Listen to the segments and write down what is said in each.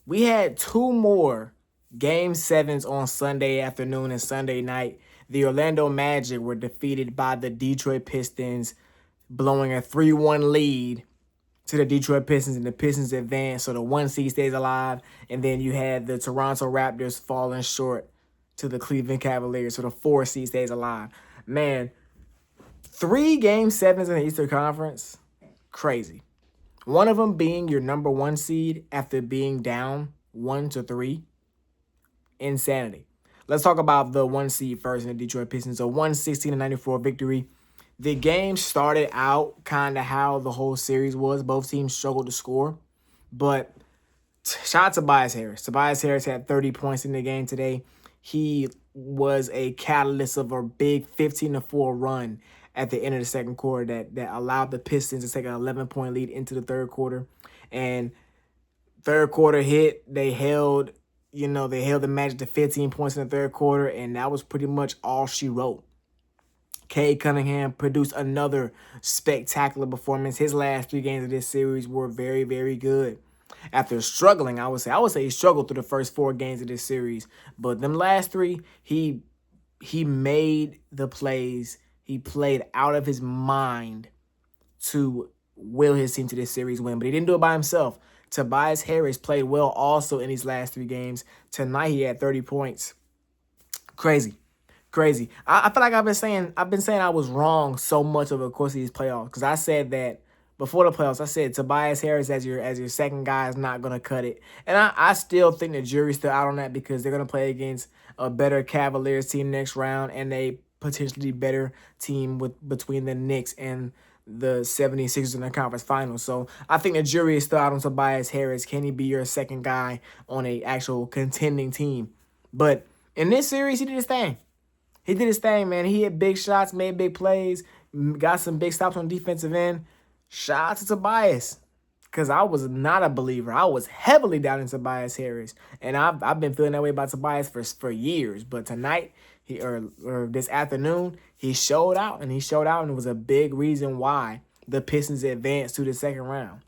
We had two more Game 7s on Sunday afternoon and Sunday night. The Orlando Magic were defeated by the Detroit Pistons, blowing a 3-1 lead to the Detroit Pistons, and the Pistons advance, so the 1 seed stays alive. And then you had the Toronto Raptors falling short to the Cleveland Cavaliers, so the 4 seed stays alive. Man, 3 Game 7s in the Eastern Conference, crazy. One of them being your number 1 seed after being down 1-3. Insanity. Let's talk about the 1 seed first in the Detroit Pistons. A 116-94 victory. The game started out kind of how the whole series was. Both teams struggled to score. But shout out to Tobias Harris. Tobias Harris had 30 points in the game today. He was a catalyst of a big 15-4 run at the end of the second quarter that allowed the Pistons to take an 11-point lead into the third quarter. And third quarter hit, they held the Magic to 15 points in the third quarter, and that was pretty much all she wrote. Cade Cunningham produced another spectacular performance. His last 3 games of this series were very, very good. After struggling, I would say he struggled through the first 4 games of this series, but them last 3, he made the plays. He played out of his mind to will his team to this series win, but he didn't do it by himself. Tobias Harris played well also in these last 3 games. Tonight he had 30 points. Crazy. I feel like I've been saying I was wrong so much over the course of these playoffs, because I said that before the playoffs. I said Tobias Harris as your second guy is not gonna cut it, and I still think the jury's still out on that, because they're gonna play against a better Cavaliers team next round, and a potentially better team between the Knicks and the 76ers in the conference finals. So I think the jury is still out on Tobias Harris. Can he be your second guy on a actual contending team? But in this series, he did his thing. Man. He hit big shots, made big plays, got some big stops on defensive end. Shout out to Tobias, because I was not a believer. I was heavily down in Tobias Harris, and I've been feeling that way about Tobias for years. But tonight, or this afternoon, he showed out, and it was a big reason why the Pistons advanced to the second round.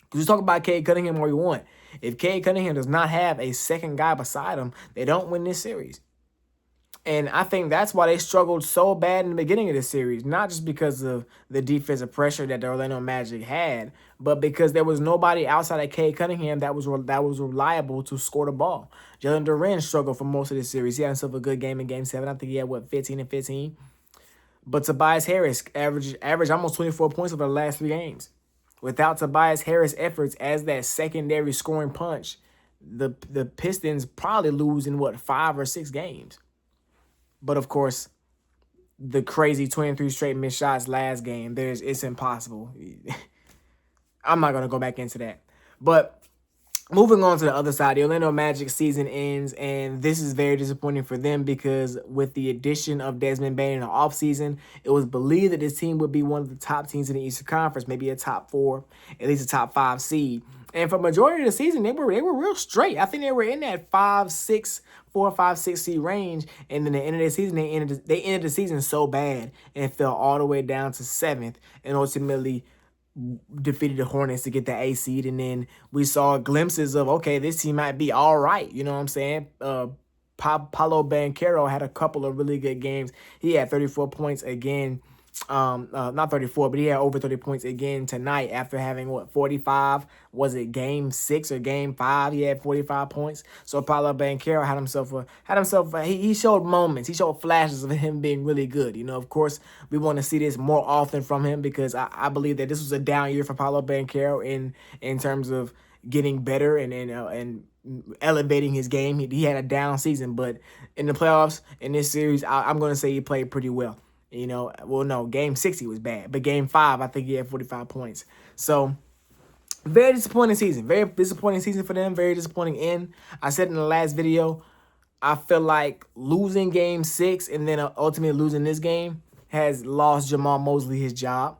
Because you talk about Cade Cunningham all you want. If Cade Cunningham does not have a second guy beside him, they don't win this series. And I think that's why they struggled so bad in the beginning of this series. Not just because of the defensive pressure that the Orlando Magic had, but because there was nobody outside of Cade Cunningham that was reliable to score the ball. Jalen Duren struggled for most of the series. He had himself a good game in Game 7. I think he had, 15 and 15. But Tobias Harris averaged almost 24 points over the last 3 games. Without Tobias Harris' efforts as that secondary scoring punch, the Pistons probably lose in, 5 or 6 games. But of course, the crazy 23 straight missed shots last game, it's impossible. I'm not going to go back into that. But moving on to the other side, the Orlando Magic season ends, and this is very disappointing for them, because with the addition of Desmond Bane in the offseason, it was believed that this team would be one of the top teams in the Eastern Conference, maybe a top 4, at least a top 5 seed. And for majority of the season, they were real straight. I think they were in that 4, 5, 6 seed range. And then the end of the season, they ended the season so bad and fell all the way down to 7th, and ultimately defeated the Hornets to get the A seed. And then we saw glimpses of, okay, this team might be all right. You know what I'm saying? Paolo Banchero had a couple of really good games. He had 34 points again. Not 34, but he had over 30 points again tonight after having 45. Was it Game 6 or Game 5? He had 45 points. So Paolo Banchero he showed moments. He showed flashes of him being really good. Of course, we want to see this more often from him, because I believe that this was a down year for Paolo Banchero in terms of getting better and elevating his game. He had a down season, but in the playoffs, in this series, I'm going to say he played pretty well. No, Game 6 he was bad, but Game 5 I think he had 45 points. So very disappointing season. Very disappointing season for them. Very disappointing end. I said in the last video, I feel like losing Game 6 and then ultimately losing this game has lost Jamal Mosley his job.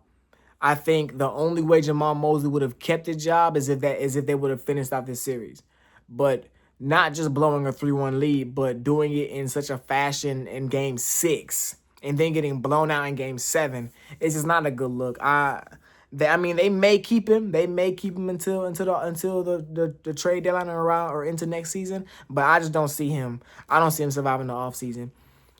I think the only way Jamal Mosley would have kept his job is if they would have finished out this series. But not just blowing a 3-1 lead, but doing it in such a fashion in Game 6 and then getting blown out in Game 7. It's just not a good look. They may keep him. They may keep him until the trade deadline or into next season. But I just don't see him. I don't see him surviving the offseason.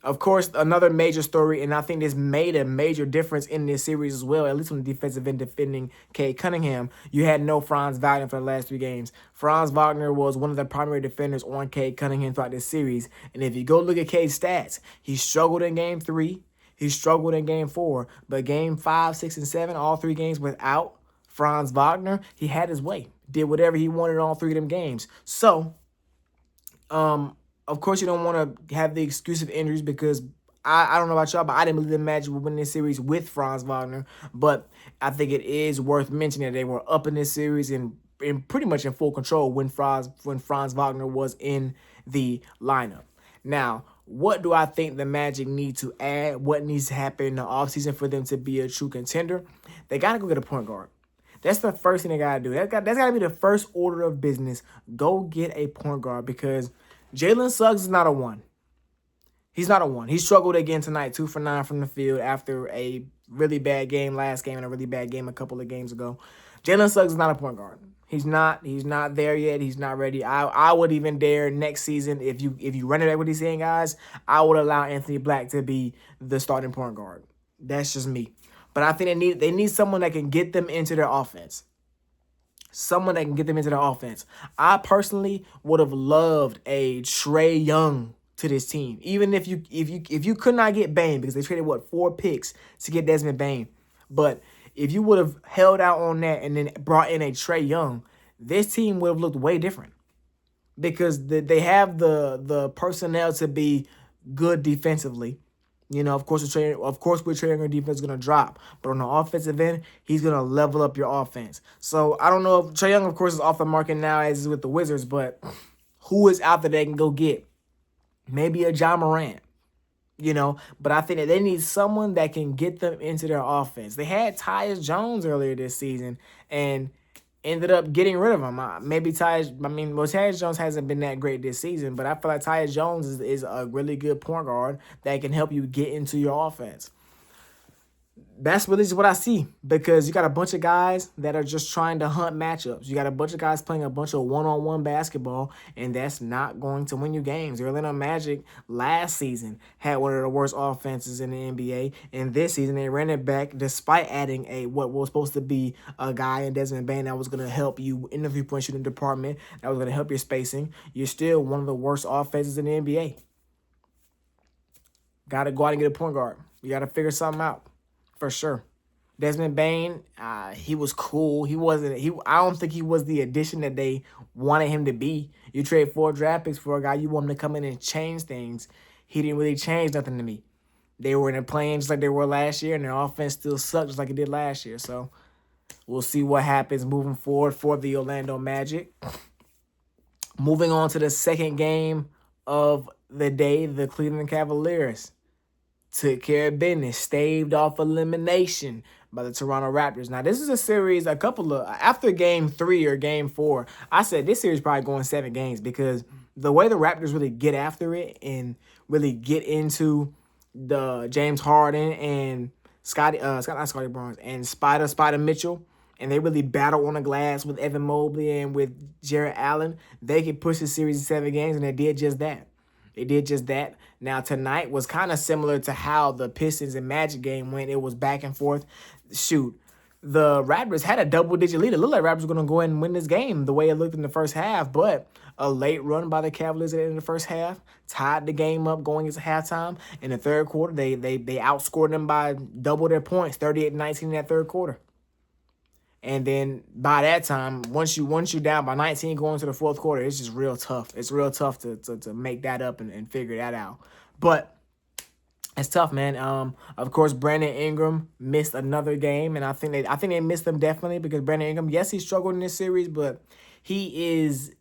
Of course, another major story, and I think this made a major difference in this series as well, at least on the defensive end defending Cade Cunningham. You had no Franz Wagner for the last 3 games. Franz Wagner was one of the primary defenders on Cade Cunningham throughout this series. And if you go look at Cade's stats, he struggled in Game 3. He struggled in Game 4. But Game 5, 6, and 7, all 3 games without Franz Wagner, he had his way. Did whatever he wanted in all 3 of them games. So, of course, you don't want to have the excuse of injuries because I don't know about y'all, but I didn't believe the Magic would win this series with Franz Wagner. But I think it is worth mentioning that they were up in this series and pretty much in full control when Franz Wagner was in the lineup. Now, what do I think the Magic need to add? What needs to happen in the offseason for them to be a true contender? They got to go get a point guard. That's the first thing they got to do. That's got to be the first order of business. Go get a point guard because Jalen Suggs is not a 1. He's not a 1. He struggled again tonight, 2 for 9 from the field after a really bad game last game and a really bad game a couple of games ago. Jalen Suggs is not a point guard. He's not there yet. He's not ready. I would even dare next season, if you run it back what he's saying, guys, I would allow Anthony Black to be the starting point guard. That's just me. But I think they need someone that can get them into their offense. Someone that can get them into their offense. I personally would have loved a Trae Young to this team. Even if you could not get Bane, because they traded 4 picks to get Desmond Bane. But if you would have held out on that and then brought in a Trae Young, this team would have looked way different. Because they have the personnel to be good defensively. You know, of course, with Trae Young, defense is going to drop. But on the offensive end, he's going to level up your offense. So, I don't know if Trae Young, of course, is off the market now as is with the Wizards. But who is out there they can go get? Maybe a John Morant. You know, but I think that they need someone that can get them into their offense. They had Tyus Jones earlier this season and ended up getting rid of him. Tyus Jones hasn't been that great this season, but I feel like Tyus Jones is a really good point guard that can help you get into your offense. That's really just what I see because you got a bunch of guys that are just trying to hunt matchups. You got a bunch of guys playing a bunch of one-on-one basketball, and that's not going to win you games. The Orlando Magic last season had one of the worst offenses in the NBA, and this season they ran it back despite adding what was supposed to be a guy in Desmond Bane that was going to help you in the three-point shooting department, that was going to help your spacing. You're still one of the worst offenses in the NBA. Got to go out and get a point guard. You got to figure something out. For sure. Desmond Bane, he was cool. I don't think he was the addition that they wanted him to be. You trade 4 draft picks for a guy you want him to come in and change things. He didn't really change nothing to me. They were in a playing just like they were last year, and their offense still sucked just like it did last year. So we'll see what happens moving forward for the Orlando Magic. Moving on to the second game of the day, the Cleveland Cavaliers took care of business, staved off elimination by the Toronto Raptors. Now, this is a series, after Game 3 or Game 4, I said this series probably going 7 games because the way the Raptors really get after it and really get into the James Harden and Spider Mitchell, and they really battle on the glass with Evan Mobley and with Jarrett Allen, they could push the series in 7 games, and they did just that. Now, tonight was kind of similar to how the Pistons and Magic game went. It was back and forth. Shoot, the Raptors had a double-digit lead. It looked like Raptors were going to go in and win this game the way it looked in the first half, but a late run by the Cavaliers at the end of the first half tied the game up going into halftime. In the third quarter, they outscored them by double their points, 38-19 in that third quarter. And then by that time, once you're down by 19 going into the fourth quarter, it's just real tough. It's real tough to make that up and figure that out. But it's tough, man. Of course, Brandon Ingram missed another game, and I think they missed him definitely because Brandon Ingram, yes, he struggled in this series, but he is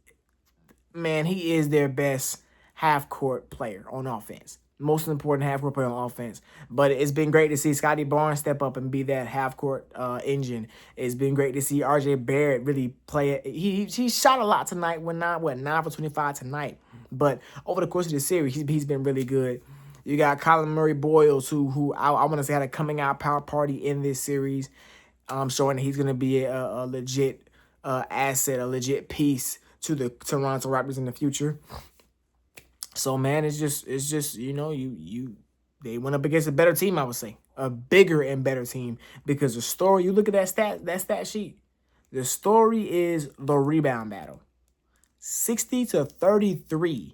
their best half-court player on offense. Most important half-court player on offense. But it's been great to see Scotty Barnes step up and be that half-court engine. It's been great to see R.J. Barrett really play it. He shot a lot tonight. 9 for 25 tonight. But over the course of the series, he's been really good. You got Colin Murray Boyles, who I want to say had a coming out power party in this series. showing that he's going to be a legit asset, a legit piece to the Toronto Raptors in the future. So man, it's just they went up against a better team, I would say, a bigger and better team, because the story, you look at that stat sheet, the story is the rebound battle, 60-33.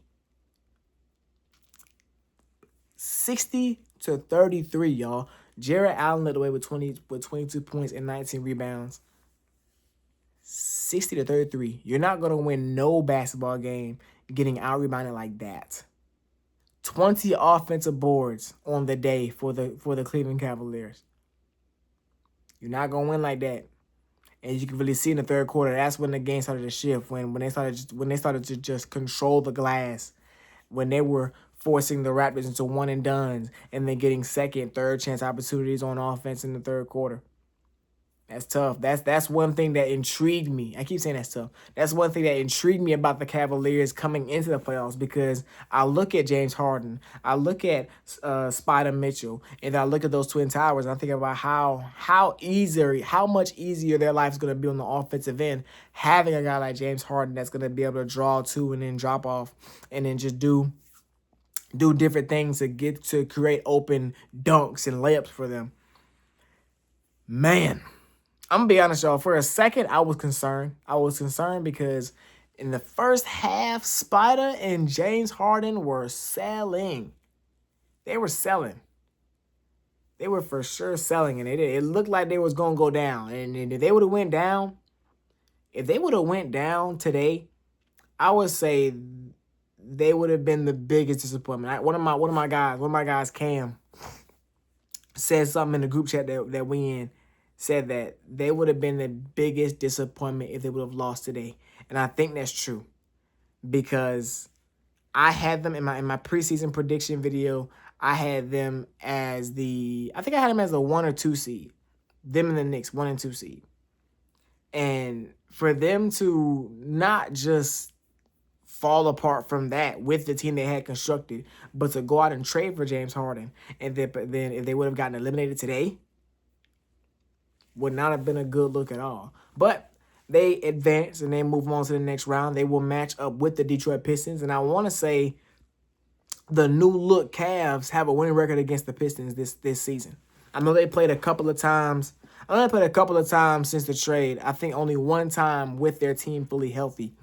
60-33, y'all. Jarrett Allen led the way with 22 points and 19 rebounds. 60-33. You're not gonna win no basketball game getting out rebounded like that. 20 offensive boards on the day for the Cleveland Cavaliers. You're not gonna win like that. And you can really see in the third quarter, that's when the game started to shift. When they started to just control the glass. When they were forcing the Raptors into one and dones and then getting second, third chance opportunities on offense in the third quarter. That's tough. That's one thing that intrigued me. I keep saying that's tough. That's one thing that intrigued me about the Cavaliers coming into the playoffs, because I look at James Harden, I look at Spider Mitchell, and I look at those Twin Towers, and I think about how much easier their life is going to be on the offensive end, having a guy like James Harden that's going to be able to draw two and then drop off and then just do different things to create open dunks and layups for them. Man, I'm going to be honest, y'all. For a second, I was concerned. I was concerned because in the first half, Spider and James Harden were selling. They were selling. They were for sure selling, and it looked like they was going to go down. And if they would have went down, today, I would say they would have been the biggest disappointment. One of my guys, Cam, said something in the group chat that we in, said that they would have been the biggest disappointment if they would have lost today. And I think that's true, because I had them in my preseason prediction video. I had them as the 1 or 2 seed. Them and the Knicks, 1 and 2 seed. And for them to not just fall apart from that with the team they had constructed, but to go out and trade for James Harden, and then if they would have gotten eliminated today, would not have been a good look at all. But they advance and they move on to the next round. They will match up with the Detroit Pistons, and I want to say the new look Cavs have a winning record against the Pistons this season. I know they played a couple of times. Since the trade. I think only one time with their team fully healthy.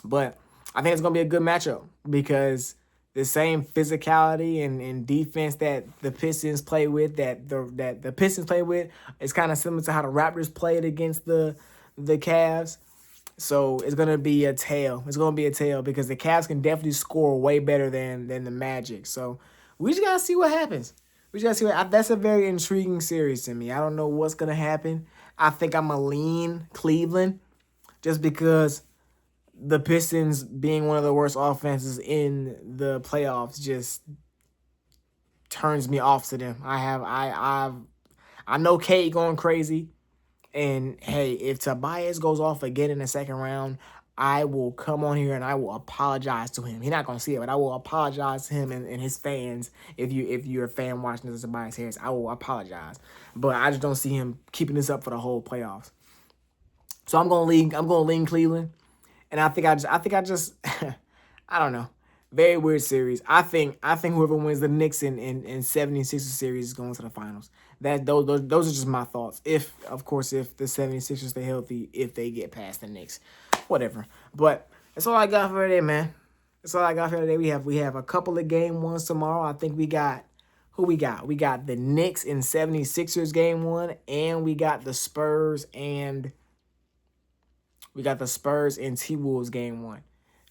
But I think it's going to be a good matchup, because the same physicality and defense that the Pistons play with, that the Pistons play with, is kind of similar to how the Raptors played against the Cavs. So it's going to be a tale. It's going to be a tale, because the Cavs can definitely score way better than the Magic. So we just got to see what happens. That's a very intriguing series to me. I don't know what's going to happen. I think I'm going to lean Cleveland, just because the Pistons being one of the worst offenses in the playoffs just turns me off to them. I know Kate going crazy, and hey, if Tobias goes off again in the second round, I will come on here and I will apologize to him. He's not gonna see it, but I will apologize to him and his fans. If you're a fan watching this, Tobias Harris, I will apologize. But I just don't see him keeping this up for the whole playoffs. So I'm gonna lean Cleveland. And I think I I don't know. Very weird series. I think whoever wins the Knicks and 76ers series is going to the finals. Those are just my thoughts. If the 76ers stay healthy, if they get past the Knicks. Whatever. But that's all I got for today, man. That's all I got for today. We have a couple of game ones tomorrow. I think we got who we got? We got the Knicks and 76ers game 1, and we got the Spurs and T-Wolves game 1.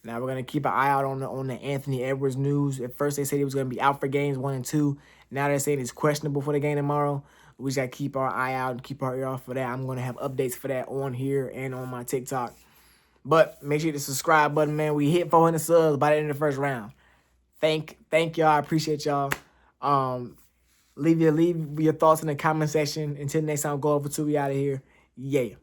Now we're going to keep an eye out on the Anthony Edwards news. At first they said he was going to be out for games 1 and 2. Now they're saying he's questionable for the game tomorrow. We just got to keep our eye out and keep our ear off for that. I'm going to have updates for that on here and on my TikTok. But make sure you hit the subscribe button, man. We hit 400 subs by the end of the first round. Thank y'all. I appreciate y'all. Leave your thoughts in the comment section. Until next time, go over to we out of here. Yeah.